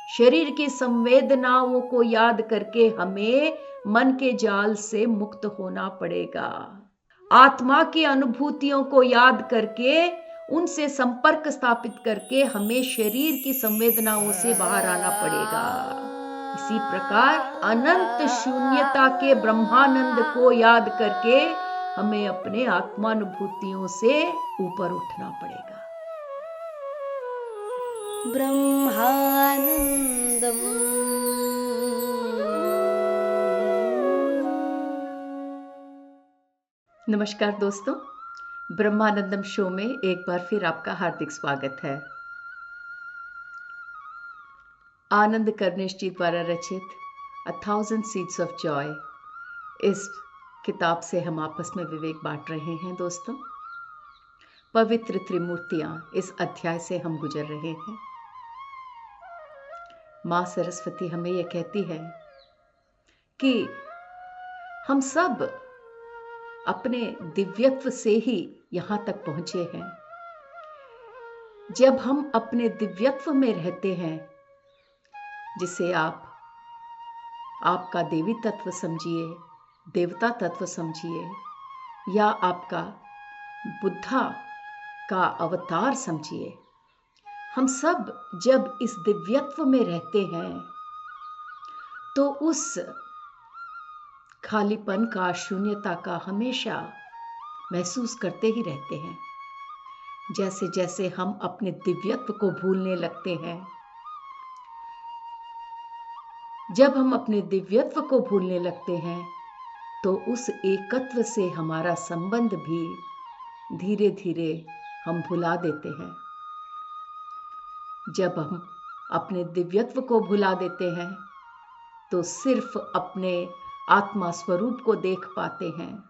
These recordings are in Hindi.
शरीर की संवेदनाओं को याद करके हमें मन के जाल से मुक्त होना पड़ेगा। आत्मा की अनुभूतियों को याद करके उनसे संपर्क स्थापित करके हमें शरीर की संवेदनाओं से बाहर आना पड़ेगा। इसी प्रकार अनंत शून्यता के ब्रह्मानंद को याद करके हमें अपने आत्मानुभूतियों से ऊपर उठना पड़ेगा। ब्रह्मानंदम। नमस्कार दोस्तों, ब्रह्मानंदम शो में एक बार फिर आपका हार्दिक स्वागत है। आनंद कर्निश जी द्वारा रचित A Thousand Seeds of Joy, इस किताब से हम आपस में विवेक बांट रहे हैं। दोस्तों, पवित्र त्रिमूर्तियां, इस अध्याय से हम गुजर रहे हैं। माँ सरस्वती हमें यह कहती है कि हम सब अपने दिव्यत्व से ही यहाँ तक पहुँचे हैं। जब हम अपने दिव्यत्व में रहते हैं, जिसे आपका देवी तत्व समझिए, देवता तत्व समझिए, या आपका बुद्धा का अवतार समझिए, हम सब जब इस दिव्यत्व में रहते हैं तो उस खालीपन का, शून्यता का हमेशा महसूस करते ही रहते हैं। जैसे जैसे हम अपने दिव्यत्व को भूलने लगते हैं, जब हम अपने दिव्यत्व को भूलने लगते हैं तो उस एकत्व से हमारा संबंध भी धीरे धीरे हम भुला देते हैं। जब हम अपने दिव्यत्व को भुला देते हैं तो सिर्फ अपने आत्मा स्वरूप को देख पाते हैं।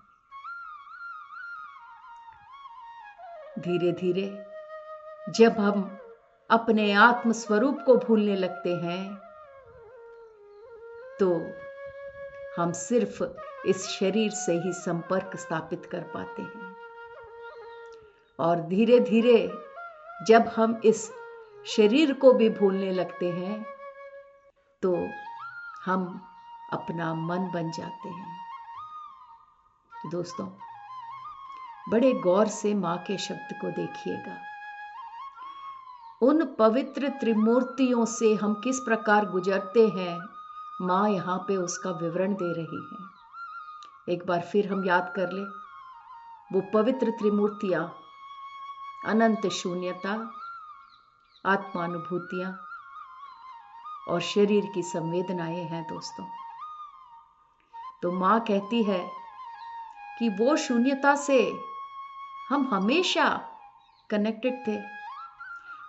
धीरे धीरे जब हम अपने आत्म स्वरूप को भूलने लगते हैं तो हम सिर्फ इस शरीर से ही संपर्क स्थापित कर पाते हैं। और धीरे धीरे जब हम इस शरीर को भी भूलने लगते हैं तो हम अपना मन बन जाते हैं। दोस्तों, बड़े गौर से माँ के शब्द को देखिएगा। उन पवित्र त्रिमूर्तियों से हम किस प्रकार गुजरते हैं, माँ यहाँ पे उसका विवरण दे रही है। एक बार फिर हम याद कर ले, वो पवित्र त्रिमूर्तियाँ अनंत शून्यता, आत्मानुभूतियाँ और शरीर की संवेदनाएं हैं। दोस्तों, तो माँ कहती है कि वो शून्यता से हम हमेशा कनेक्टेड थे,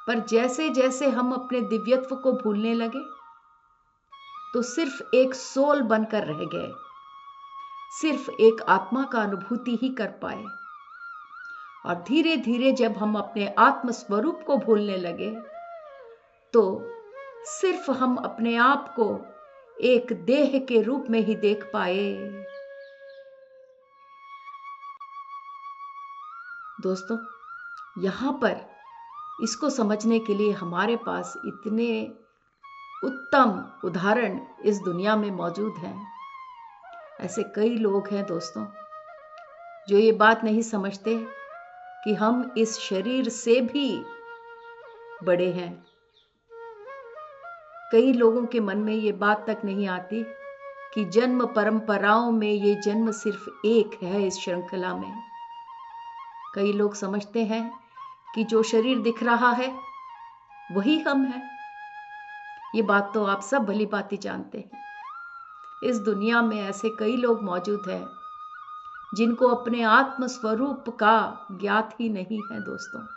पर जैसे जैसे हम अपने दिव्यत्व को भूलने लगे तो सिर्फ एक सोल बनकर रह गए, सिर्फ एक आत्मा का अनुभूति ही कर पाए। और धीरे धीरे जब हम अपने आत्म स्वरूप को भूलने लगे तो सिर्फ हम अपने आप को एक देह के रूप में ही देख पाए। दोस्तों, यहाँ पर इसको समझने के लिए हमारे पास इतने उत्तम उदाहरण इस दुनिया में मौजूद हैं। ऐसे कई लोग हैं दोस्तों जो ये बात नहीं समझते कि हम इस शरीर से भी बड़े हैं। कई लोगों के मन में ये बात तक नहीं आती कि जन्म परंपराओं में ये जन्म सिर्फ एक है इस श्रृंखला में। कई लोग समझते हैं कि जो शरीर दिख रहा है वही हम हैं। ये बात तो आप सब भली भांति जानते हैं। इस दुनिया में ऐसे कई लोग मौजूद हैं जिनको अपने आत्म स्वरूप का ज्ञात ही नहीं है। दोस्तों,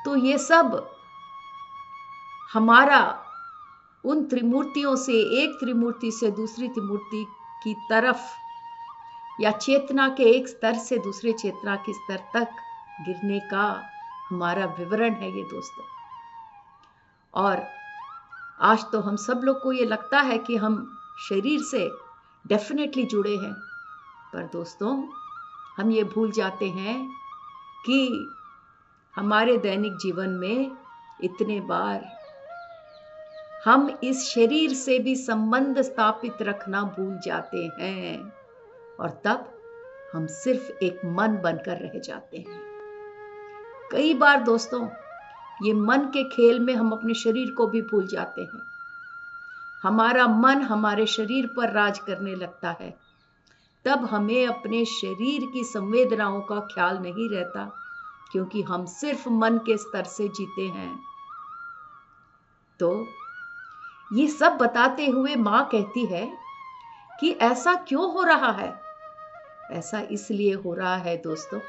तो ये सब हमारा उन त्रिमूर्तियों से, एक त्रिमूर्ति से दूसरी त्रिमूर्ति की तरफ, या चेतना के एक स्तर से दूसरे चेतना के स्तर तक गिरने का हमारा विवरण है ये दोस्तों। और आज तो हम सब लोग को ये लगता है कि हम शरीर से डेफिनेटली जुड़े हैं, पर दोस्तों हम ये भूल जाते हैं कि हमारे दैनिक जीवन में इतने बार हम इस शरीर से भी संबंध स्थापित रखना भूल जाते हैं और तब हम सिर्फ एक मन बनकर रह जाते हैं। कई बार दोस्तों, ये मन के खेल में हम अपने शरीर को भी भूल जाते हैं। हमारा मन हमारे शरीर पर राज करने लगता है, तब हमें अपने शरीर की संवेदनाओं का ख्याल नहीं रहता, क्योंकि हम सिर्फ मन के स्तर से जीते हैं। तो ये सब बताते हुए मां कहती है कि ऐसा क्यों हो रहा है? ऐसा इसलिए हो रहा है दोस्तों,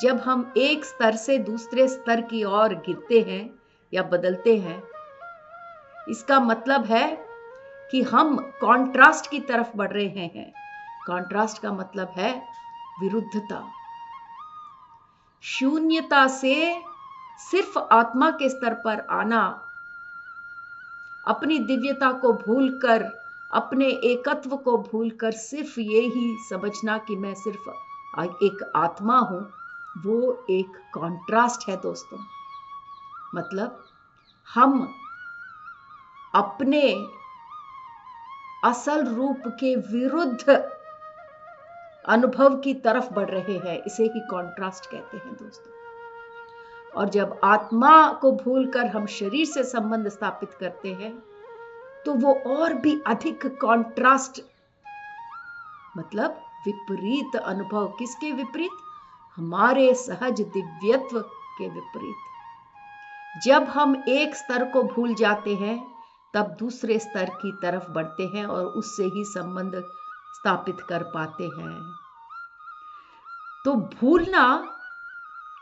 जब हम एक स्तर से दूसरे स्तर की ओर गिरते हैं या बदलते हैं, इसका मतलब है कि हम कॉन्ट्रास्ट की तरफ बढ़ रहे हैं। कॉन्ट्रास्ट का मतलब है विरुद्धता। शून्यता से सिर्फ आत्मा के स्तर पर आना, अपनी दिव्यता को भूलकर, अपने एकत्व को भूलकर सिर्फ ये ही समझना कि मैं सिर्फ एक आत्मा हूं, वो एक कॉन्ट्रास्ट है दोस्तों। मतलब हम अपने असल रूप के विरुद्ध अनुभव की तरफ बढ़ रहे हैं, इसे ही कॉन्ट्रास्ट कहते हैं दोस्तों। और जब आत्मा को भूलकर हम शरीर से संबंध स्थापित करते हैं, तो वो और भी अधिक कॉन्ट्रास्ट, मतलब विपरीत अनुभव। किसके विपरीत? हमारे सहज दिव्यत्व के विपरीत। जब हम एक स्तर को भूल जाते हैं, तब दूसरे स्तर की तरफ बढ़ते हैं और उससे ही संबंध स्थापित कर पाते हैं। तो भूलना,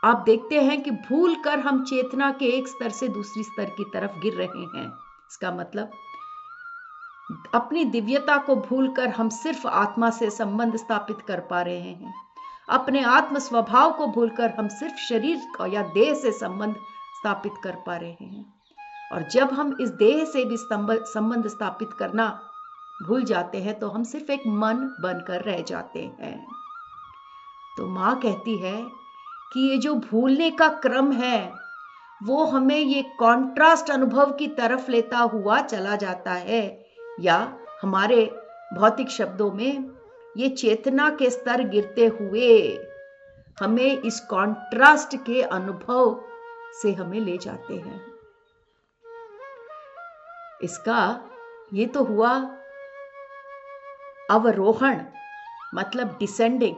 आप देखते हैं कि भूल कर हम चेतना के एक स्तर से दूसरी स्तर की तरफ गिर रहे हैं। इसका मतलब अपनी दिव्यता को भूलकर हम सिर्फ आत्मा से संबंध स्थापित कर पा रहे हैं। अपने आत्म स्वभाव को भूलकर हम सिर्फ शरीर या देह से संबंध स्थापित कर पा रहे हैं। और जब हम इस देह से भी संबंध स्थापित करना भूल जाते हैं, तो हम सिर्फ एक मन बनकर रह जाते हैं। तो मां कहती है कि ये जो भूलने का क्रम है, वो हमें ये कॉन्ट्रास्ट अनुभव की तरफ लेता हुआ चला जाता है, या हमारे भौतिक शब्दों में ये चेतना के स्तर गिरते हुए हमें इस कॉन्ट्रास्ट के अनुभव से हमें ले जाते हैं। इसका ये तो हुआ अवरोहण, मतलब डिसेंडिंग।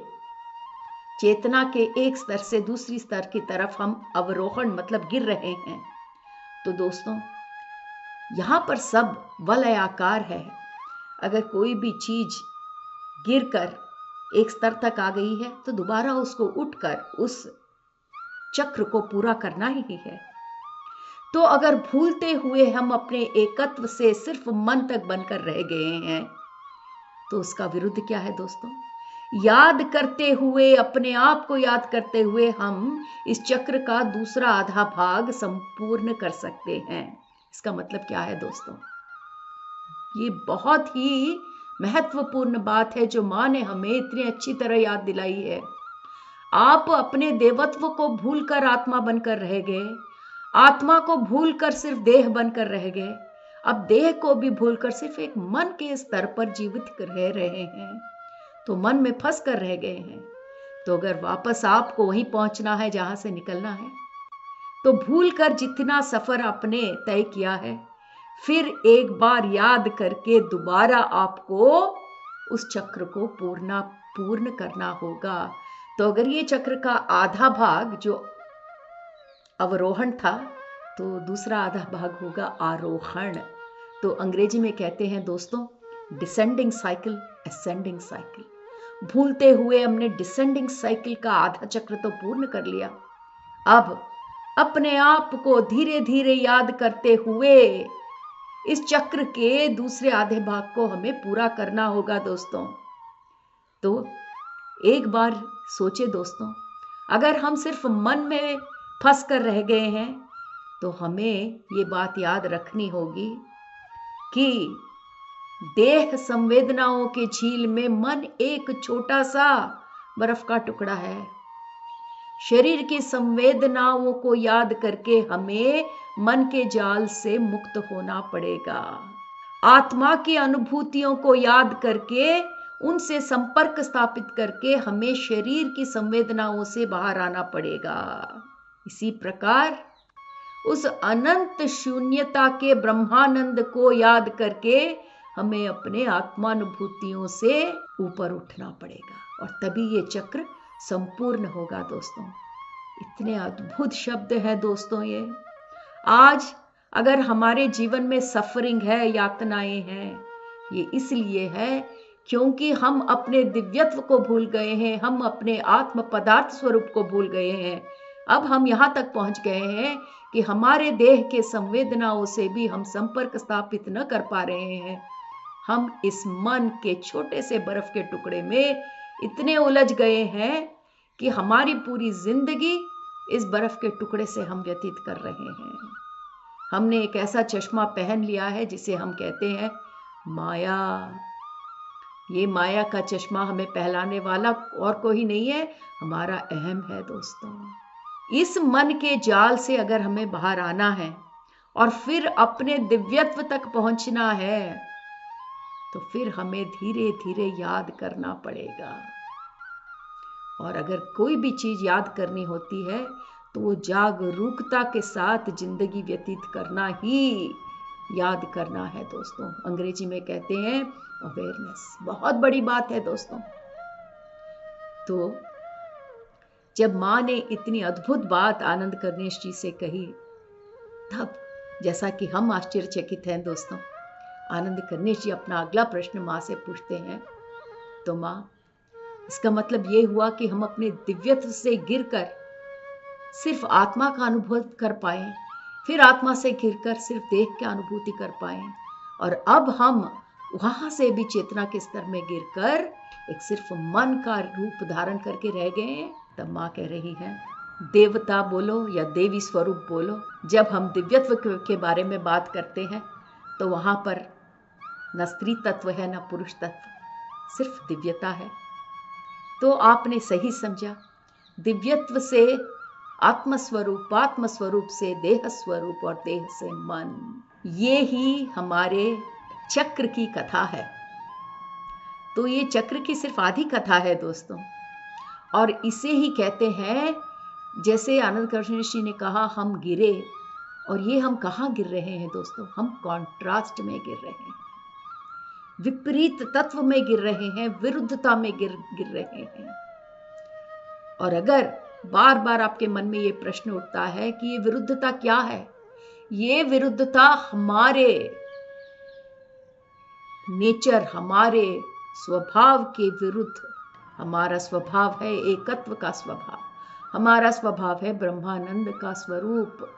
चेतना के एक स्तर से दूसरी स्तर की तरफ हम अवरोहण मतलब गिर रहे हैं। तो दोस्तों, यहां पर सब वलयाकार है। अगर कोई भी चीज गिरकर एक स्तर तक आ गई है, तो दोबारा उसको उठकर उस चक्र को पूरा करना ही है। तो अगर भूलते हुए हम अपने एकत्व से सिर्फ मन तक बनकर रह गए हैं, तो उसका विरुद्ध क्या है दोस्तों? याद करते हुए, अपने आप को याद करते हुए हम इस चक्र का दूसरा आधा भाग संपूर्ण कर सकते हैं। इसका मतलब क्या है दोस्तों? ये बहुत ही महत्वपूर्ण बात है जो मां ने हमें इतनी अच्छी तरह याद दिलाई है। आप अपने देवत्व को भूलकर आत्मा बनकर रह गए, आत्मा को भूलकर सिर्फ देह बनकर रह गए, अब देह को भी भूलकर सिर्फ एक मन के स्तर पर जीवित रह रहे हैं, तो मन में फंस कर रह गए हैं। तो अगर वापस आपको वहीं पहुंचना है जहां से निकलना है, तो भूलकर जितना सफर आपने तय किया है, फिर एक बार याद करके दोबारा आपको उस चक्र को पूर्ण करना होगा। तो अगर ये चक्र का आधा भाग जो अवरोहण था, तो दूसरा आधा भाग होगा आरोहण। तो अंग्रेजी में कहते हैं दोस्तों, डिसेंडिंग साइकिल, असेंडिंग साइकिल। भूलते हुए हमने डिसेंडिंग साइकिल का आधा चक्र तो पूर्ण कर लिया। अब अपने आप को धीरे धीरे याद करते हुए इस चक्र के दूसरे आधे भाग को हमें पूरा करना होगा दोस्तों। तो एक बार सोचे दोस्तों, अगर हम सिर्फ मन में फंस कर रह गए हैं, तो हमें ये बात याद रखनी होगी कि देह संवेदनाओं के झील में मन एक छोटा सा बर्फ का टुकड़ा है। शरीर की संवेदनाओं को याद करके हमें मन के जाल से मुक्त होना पड़ेगा। आत्मा की अनुभूतियों को याद करके उनसे संपर्क स्थापित करके हमें शरीर की संवेदनाओं से बाहर आना पड़ेगा। इसी प्रकार उस अनंत शून्यता के ब्रह्मानंद को याद करके हमें अपने आत्मानुभूतियों से ऊपर उठना पड़ेगा और तभी ये चक्र संपूर्ण होगा। दोस्तों, इतने अद्भुत शब्द हैं दोस्तों ये। आज अगर हमारे जीवन में सफरिंग है, यातनाएं हैं, ये इसलिए है क्योंकि हम अपने दिव्यत्व को भूल गए हैं, हम अपने आत्म पदार्थ स्वरूप को भूल गए हैं। अब हम यहाँ तक पहुँच गए हैं कि हमारे देह के संवेदनाओं से भी हम संपर्क स्थापित न कर पा रहे हैं। हम इस मन के छोटे से बर्फ के टुकड़े में इतने उलझ गए हैं कि हमारी पूरी जिंदगी इस बर्फ के टुकड़े से हम व्यतीत कर रहे हैं। हमने एक ऐसा चश्मा पहन लिया है जिसे हम कहते हैं माया। ये माया का चश्मा हमें पहनाने वाला और कोई नहीं है, हमारा अहम है। दोस्तों, इस मन के जाल से अगर हमें बाहर आना है और फिर अपने दिव्यत्व तक पहुंचना है तो फिर हमें धीरे धीरे याद करना पड़ेगा। और अगर कोई भी चीज याद करनी होती है तो वो जागरूकता के साथ जिंदगी व्यतीत करना ही याद करना है। दोस्तों, अंग्रेजी में कहते हैं अवेयरनेस। बहुत बड़ी बात है दोस्तों। तो जब माँ ने इतनी अद्भुत बात आनंद कर्णेश जी से कही, तब जैसा कि हम आश्चर्यचकित हैं दोस्तों, आनंद कर्णेश जी अपना अगला प्रश्न माँ से पूछते हैं, तो माँ, इसका मतलब ये हुआ कि हम अपने दिव्यत्व से गिरकर सिर्फ आत्मा का अनुभव कर पाए, फिर आत्मा से गिरकर सिर्फ देह की अनुभूति कर पाए, और अब हम वहां से भी चेतना के स्तर में गिरकर एक सिर्फ मन का रूप धारण करके रह गए हैं। तब माँ कह रही है, देवता बोलो या देवी स्वरूप बोलो, जब हम दिव्यत्व के बारे में बात करते हैं तो वहां पर न स्त्री तत्व है न पुरुष तत्व, सिर्फ दिव्यता है। तो आपने सही समझा, दिव्यत्व से आत्मस्वरूप से देह स्वरूप और देह से मन, ये ही हमारे चक्र की कथा है। तो ये चक्र की सिर्फ आधी कथा है दोस्तों, और इसे ही कहते हैं, जैसे आनंद कर्णेश जी ने कहा, हम गिरे, और ये हम कहाँ गिर रहे हैं दोस्तों? हम कॉन्ट्रास्ट में गिर रहे हैं, विपरीत तत्व में गिर रहे हैं, विरुद्धता में गिर रहे हैं। और अगर बार बार आपके मन में ये प्रश्न उठता है कि ये विरुद्धता क्या है, ये विरुद्धता हमारे नेचर, हमारे स्वभाव के विरुद्ध। हमारा स्वभाव है एकत्व का स्वभाव, हमारा स्वभाव है ब्रह्मानंद का स्वरूप।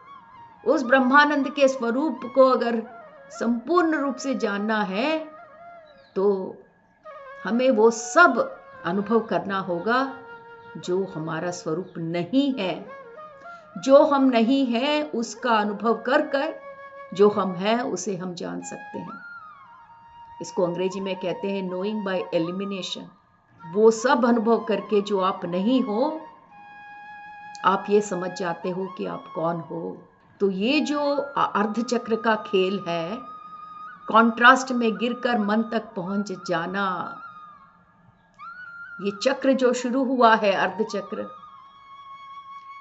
उस ब्रह्मानंद के स्वरूप को अगर संपूर्ण रूप से जानना है तो हमें वो सब अनुभव करना होगा जो हमारा स्वरूप नहीं है। जो हम नहीं हैं उसका अनुभव कर कर जो हम हैं उसे हम जान सकते हैं। इसको अंग्रेजी में कहते हैं नोइंग बाय एलिमिनेशन। वो सब अनुभव करके जो आप नहीं हो, आप ये समझ जाते हो कि आप कौन हो। तो ये जो अर्धचक्र का खेल है, कॉन्ट्रास्ट में गिरकर मन तक पहुंच जाना, ये चक्र जो शुरू हुआ है अर्धचक्र,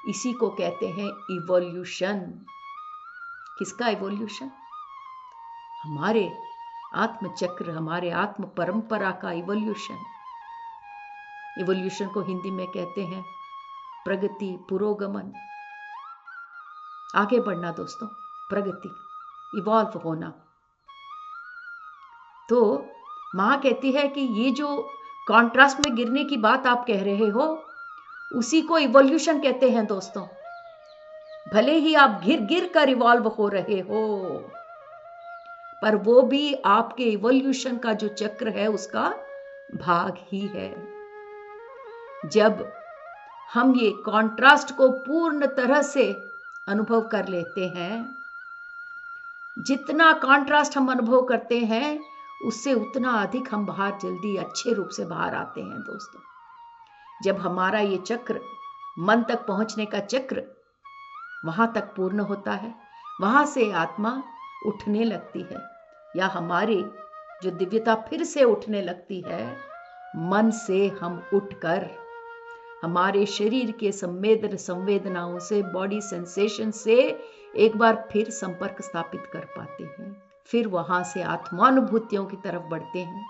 इसी को कहते हैं इवोल्यूशन। किसका इवोल्यूशन? हमारे आत्मचक्र, हमारे आत्म परंपरा का इवोल्यूशन। इवोल्यूशन को हिंदी में कहते हैं प्रगति, पुरोगमन, आगे बढ़ना दोस्तों, प्रगति, इवॉल्व होना। तो माँ कहती है कि ये जो कॉन्ट्रास्ट में गिरने की बात आप कह रहे हो, उसी को इवोल्यूशन कहते हैं दोस्तों। भले ही आप गिर गिर कर इवॉल्व हो रहे हो, पर वो भी आपके इवोल्यूशन का जो चक्र है उसका भाग ही है। जब हम ये कॉन्ट्रास्ट को पूर्ण तरह से अनुभव कर लेते हैं, जितना कॉन्ट्रास्ट हम अनुभव करते हैं उससे उतना अधिक हम बाहर जल्दी अच्छे रूप से बाहर आते हैं दोस्तों। जब हमारा ये चक्र मन तक पहुंचने का चक्र वहां तक पूर्ण होता है। वहां से आत्मा उठने लगती है, या हमारी जो दिव्यता फिर से उठने लगती है। मन से हम उठकर हमारे शरीर के संवेदनाओं से, बॉडी सेंसेशन से एक बार फिर संपर्क स्थापित कर पाते हैं। फिर वहां से आत्मानुभूतियों की तरफ बढ़ते हैं।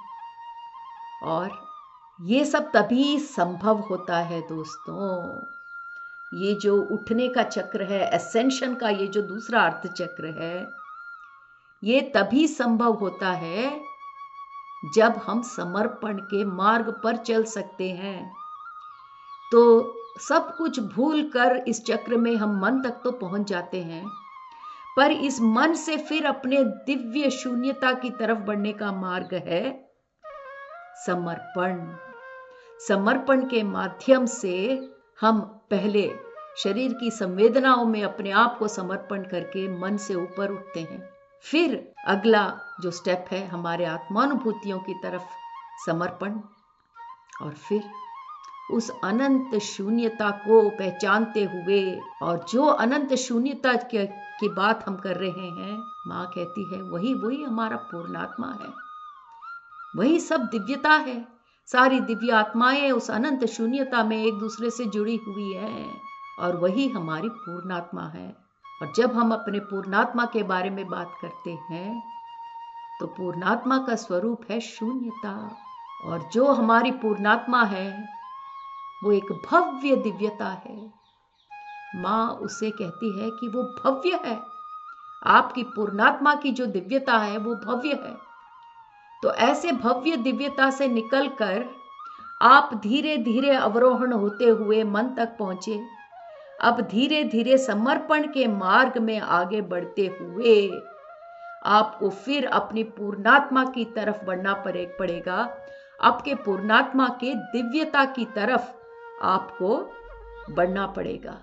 और ये सब तभी संभव होता है दोस्तों। ये जो उठने का चक्र है, एसेंशन का ये जो दूसरा अर्थ चक्र है, ये तभी संभव होता है जब हम समर्पण के मार्ग पर चल सकते हैं। तो सब कुछ भूल कर इस चक्र में हम मन तक तो पहुंच जाते हैं, पर इस मन से फिर अपने दिव्य शून्यता की तरफ बढ़ने का मार्ग है समर्पण। समर्पण के माध्यम से हम पहले शरीर की संवेदनाओं में अपने आप को समर्पण करके मन से ऊपर उठते हैं। फिर अगला जो स्टेप है हमारे आत्मानुभूतियों की तरफ समर्पण, और फिर उस अनंत शून्यता को पहचानते हुए, और जो अनंत शून्यता की बात हम कर रहे हैं, माँ कहती है वही हमारा पूर्णात्मा है, वही सब दिव्यता है। सारी दिव्य आत्माएं उस अनंत शून्यता में एक दूसरे से जुड़ी हुई हैं, और वही हमारी पूर्णात्मा है। और जब हम अपने पूर्णात्मा के बारे में बात करते हैं तो पूर्णात्मा का स्वरूप है शून्यता, और जो हमारी पूर्णात्मा है वो एक भव्य दिव्यता है। माँ उसे कहती है कि वो भव्य है। आपकी पूर्णात्मा की जो दिव्यता है वो भव्य है। तो ऐसे भव्य दिव्यता से निकलकर आप धीरे धीरे अवरोहण होते हुए मन तक पहुंचे। अब धीरे धीरे समर्पण के मार्ग में आगे बढ़ते हुए आपको फिर अपनी पूर्णात्मा की तरफ बढ़ना पड़ेगा। आपके पूर्णात्मा के दिव्यता की तरफ आपको बढ़ना पड़ेगा।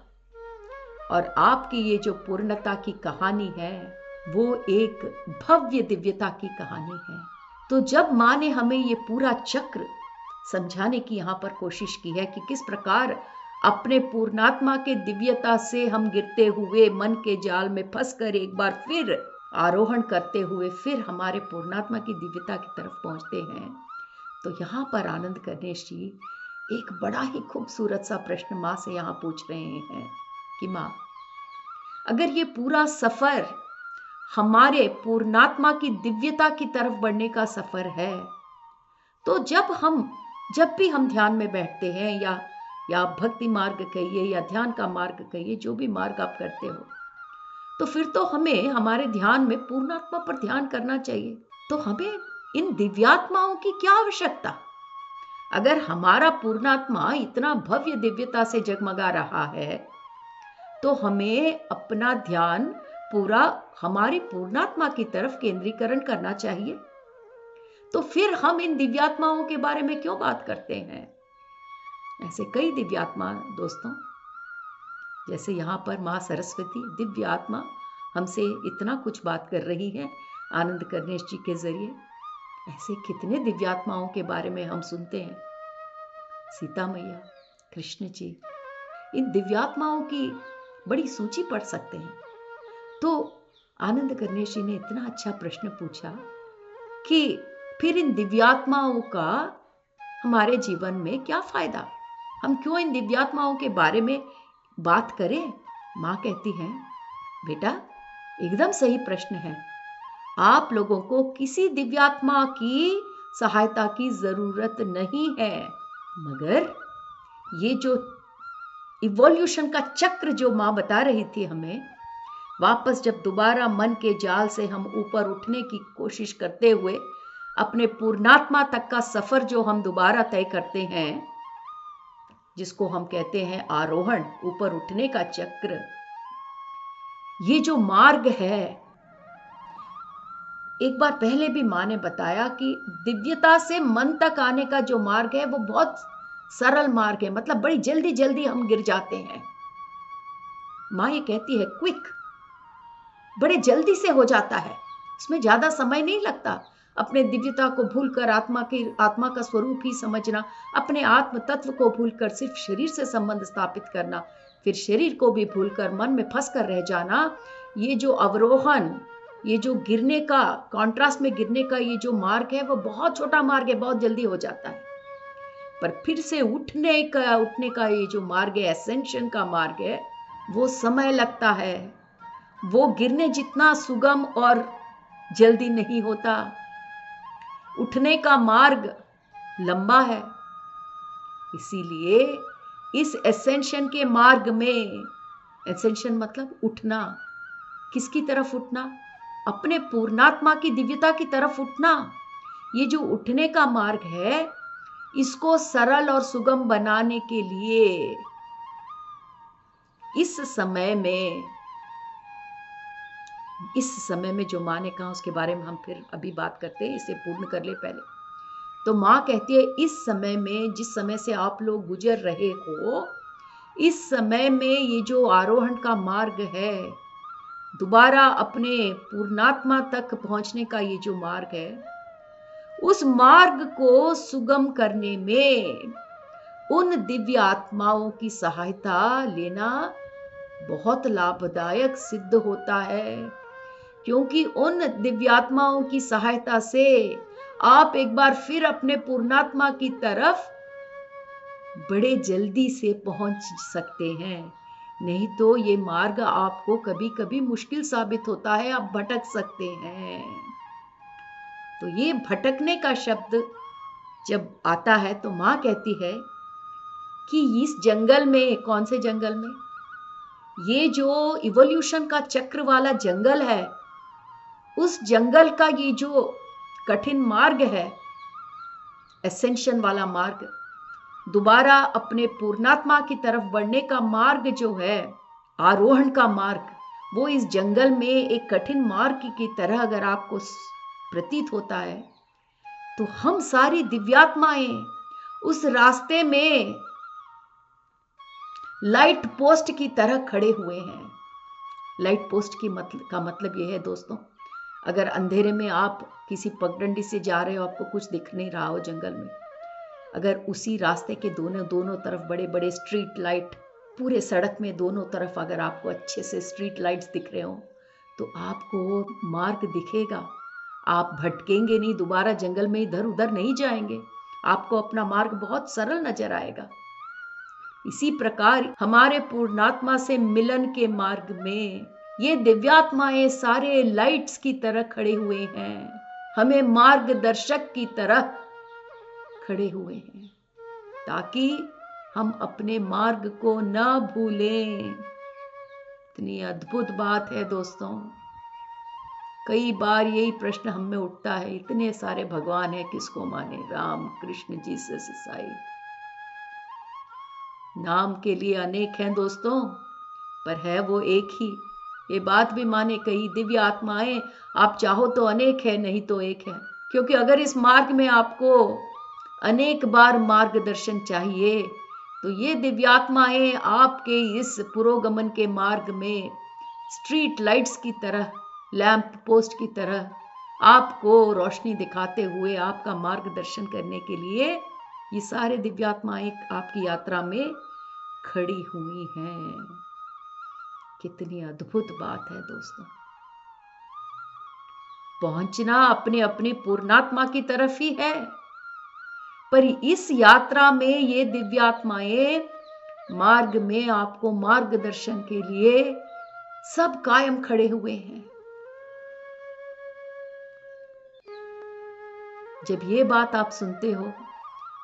और आपकी ये जो पूर्णता की कहानी है वो एक भव्य दिव्यता की कहानी है। तो जब माँ ने हमें ये पूरा चक्र समझाने की यहाँ पर कोशिश की है कि किस प्रकार अपने पूर्णात्मा के दिव्यता से हम गिरते हुए मन के जाल में फंसकर एक बार फिर आरोहण करते हुए फिर हमारे पूर्णात्मा की दिव्यता की तरफ पहुंचते हैं, तो यहाँ पर आनंद गणेश जी एक बड़ा ही खूबसूरत सा प्रश्न माँ से यहाँ पूछ रहे हैं कि माँ, अगर ये पूरा सफर हमारे पूर्णात्मा की दिव्यता की तरफ बढ़ने का सफर है, तो जब भी हम ध्यान में बैठते हैं या भक्ति मार्ग कहिए या ध्यान का मार्ग कहिए, जो भी मार्ग आप करते हो, तो फिर तो हमें हमारे ध्यान में पूर्णात्मा पर ध्यान करना चाहिए। तो हमें इन दिव्यात्माओं की क्या आवश्यकता? अगर हमारा पूर्णात्मा इतना भव्य दिव्यता से जगमगा रहा है, तो हमें अपना ध्यान पूरा हमारी पूर्णात्मा की तरफ केंद्रीकरण करना चाहिए। तो फिर हम इन दिव्यात्माओं के बारे में क्यों बात करते हैं? ऐसे कई दिव्यात्मा दोस्तों, जैसे यहाँ पर माँ सरस्वती दिव्य आत्मा हमसे इतना कुछ बात कर रही है आनंद गणेश जी के जरिए। ऐसे कितने दिव्यात्माओं के बारे में हम सुनते हैं। सीता मैया, कृष्ण जी, इन दिव्यात्माओं की बड़ी सूची पढ़ सकते हैं। तो आनंद गणेश जी ने इतना अच्छा प्रश्न पूछा कि फिर इन दिव्यात्माओं का हमारे जीवन में क्या फायदा? हम क्यों इन दिव्यात्माओं के बारे में बात करें? माँ कहती हैं, बेटा एकदम सही प्रश्न है। आप लोगों को किसी दिव्यात्मा की सहायता की जरूरत नहीं है, मगर ये जो इवोल्यूशन का चक्र जो माँ बता रही थी हमें, वापस जब दोबारा मन के जाल से हम ऊपर उठने की कोशिश करते हुए अपने पूर्णात्मा तक का सफर जो हम दोबारा तय करते हैं, जिसको हम कहते हैं आरोहण, ऊपर उठने का चक्र, ये जो मार्ग है, एक बार पहले भी माँ ने बताया कि दिव्यता से मन तक आने का जो मार्ग है वो बहुत सरल मार्ग है। मतलब बड़ी जल्दी जल्दी हम गिर जाते हैं। माँ ये कहती है क्विक, बड़े जल्दी से हो जाता है, इसमें ज्यादा समय नहीं लगता। अपने दिव्यता को भूलकर आत्मा का स्वरूप ही समझना, अपने आत्म तत्व को भूलकर सिर्फ शरीर से संबंध स्थापित करना, फिर शरीर को भी भूलकर मन में फंस कर रह जाना, ये जो अवरोहन, ये जो गिरने का, कॉन्ट्रास्ट में गिरने का ये जो मार्ग है वो बहुत छोटा मार्ग है, बहुत जल्दी हो जाता है। पर फिर से उठने का ये जो मार्ग है, एसेंशन का मार्ग है, वो समय लगता है। वो गिरने जितना सुगम और जल्दी नहीं होता। उठने का मार्ग लंबा है। इसीलिए इस एसेंशन के मार्ग में, एसेंशन मतलब उठना, किसकी तरफ उठना? अपने पूर्णात्मा की दिव्यता की तरफ उठना। ये जो उठने का मार्ग है, इसको सरल और सुगम बनाने के लिए इस समय में जो माँ ने कहा उसके बारे में हम फिर अभी बात करते हैं, इसे पूर्ण कर ले पहले। तो माँ कहती है इस समय में, जिस समय से आप लोग गुजर रहे हो, इस समय में ये जो आरोहण का मार्ग है, दोबारा अपने पूर्णात्मा तक पहुंचने का ये जो मार्ग है, उस मार्ग को सुगम करने में उन दिव्य आत्माओं की सहायता लेना बहुत लाभदायक सिद्ध होता है। क्योंकि उन दिव्यात्माओं की सहायता से आप एक बार फिर अपने पूर्णात्मा की तरफ बड़े जल्दी से पहुंच सकते हैं। नहीं तो ये मार्ग आपको कभी कभी मुश्किल साबित होता है, आप भटक सकते हैं। तो ये भटकने का शब्द जब आता है तो माँ कहती है कि इस जंगल में, कौन से जंगल में? ये जो इवोल्यूशन का चक्र वाला जंगल है, उस जंगल का ये जो कठिन मार्ग है, एसेंशन वाला मार्ग, दोबारा अपने पूर्णात्मा की तरफ बढ़ने का मार्ग जो है, आरोहण का मार्ग, वो इस जंगल में एक कठिन मार्ग की तरह अगर आपको प्रतीत होता है, तो हम सारी दिव्यात्माएं उस रास्ते में लाइट पोस्ट की तरह खड़े हुए हैं। लाइट पोस्ट का मतलब यह है दोस्तों, अगर अंधेरे में आप किसी पगडंडी से जा रहे हो, आपको कुछ दिख नहीं रहा हो जंगल में, अगर उसी रास्ते के दोनों तरफ बड़े बड़े स्ट्रीट लाइट, पूरे सड़क में दोनों तरफ अगर आपको अच्छे से स्ट्रीट लाइट्स दिख रहे हो, तो आपको वो मार्ग दिखेगा। आप भटकेंगे नहीं, दोबारा जंगल में इधर उधर नहीं जाएंगे, आपको अपना मार्ग बहुत सरल नजर आएगा। इसी प्रकार हमारे पूर्णात्मा से मिलन के मार्ग में ये दिव्यात्माएं सारे लाइट्स की तरह खड़े हुए हैं, हमें मार्गदर्शक की तरह खड़े हुए हैं, ताकि हम अपने मार्ग को न भूलें। इतनी अद्भुत बात है दोस्तों। कई बार यही प्रश्न हम में उठता है, इतने सारे भगवान हैं, किसको माने? राम, कृष्ण, जीसस, ईसाई, नाम के लिए अनेक हैं दोस्तों, पर है वो एक ही। ये बात भी माने कई दिव्य आत्माएं, आप चाहो तो अनेक है, नहीं तो एक है। क्योंकि अगर इस मार्ग में आपको अनेक बार मार्गदर्शन चाहिए, तो ये दिव्यात्माएं आपके इस पुरोगमन के मार्ग में स्ट्रीट लाइट्स की तरह, लैंप पोस्ट की तरह आपको रोशनी दिखाते हुए आपका मार्गदर्शन करने के लिए ये सारे दिव्यात्माएं आपकी यात्रा में खड़ी हुई हैं। कितनी अद्भुत बात है दोस्तों। पहुंचना अपने अपनी पूर्णात्मा की तरफ ही है, पर इस यात्रा में ये दिव्यात्माएं मार्ग में आपको मार्गदर्शन के लिए सब कायम खड़े हुए हैं। जब ये बात आप सुनते हो,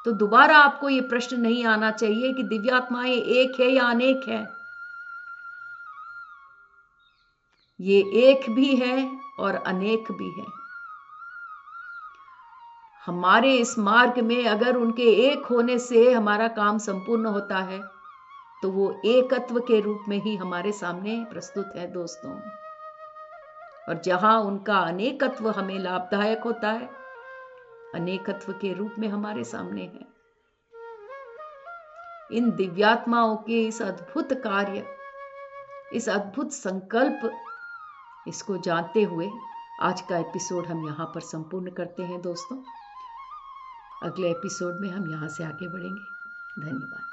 तो दोबारा आपको ये प्रश्न नहीं आना चाहिए कि दिव्यात्माएं एक है या अनेक है। ये एक भी है और अनेक भी है। हमारे इस मार्ग में अगर उनके एक होने से हमारा काम संपूर्ण होता है, तो वो एकत्व के रूप में ही हमारे सामने प्रस्तुत है दोस्तों। और जहां उनका अनेकत्व हमें लाभदायक होता है, अनेकत्व के रूप में हमारे सामने है। इन दिव्यात्माओं के इस अद्भुत कार्य, इस अद्भुत संकल्प, इसको जानते हुए आज का एपिसोड हम यहाँ पर संपूर्ण करते हैं दोस्तों। अगले एपिसोड में हम यहाँ से आगे बढ़ेंगे। धन्यवाद।